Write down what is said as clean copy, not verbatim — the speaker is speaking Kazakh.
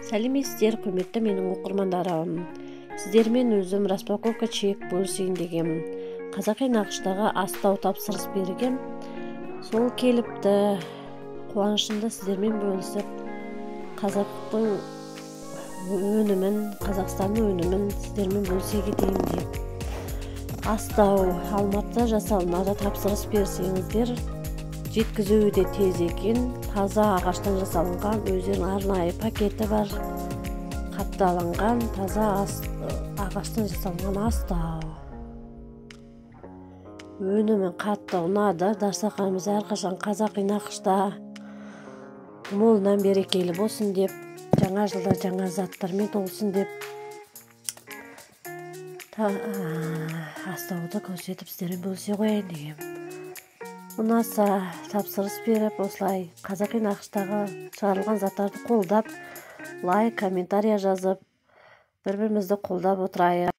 Сәлеметсіздер, құрметті менің оқырмандарым. Сіздермен өзім распаковка чек бөлісейін дегем. Қазақи нақыштағы астау тапсырыс берген. Сол келіпті. Қуанышымды сіздермен бөлісіп, қазақтың өнімін, Қазақстанның өнімін сіздермен бөлісе кетейін деп. Астау Алматыда жасалынады, тапсырыс берсеңіздер. Жеткізуі де тез екен. Таза ағаштан жасалынған, өздерінің арнайы пакеті бар. Қапталынған таза ағаштан жасалынған астау. Өнімі қатты ұнады. Дастарханымыз әрқашан қазақи нақышта молынан берекелі болсын деп, жаңа жылда жаңа заттармен толсын деп астауды көрсетіп сіздермен бөлісе қояйын дегем. Ұнаса тапсырыс беріп, осылай қазақи нақыштағы шығарылған заттарды қолдап, лайк, комментария жазып, бір-бірімізді қолдап отырайық.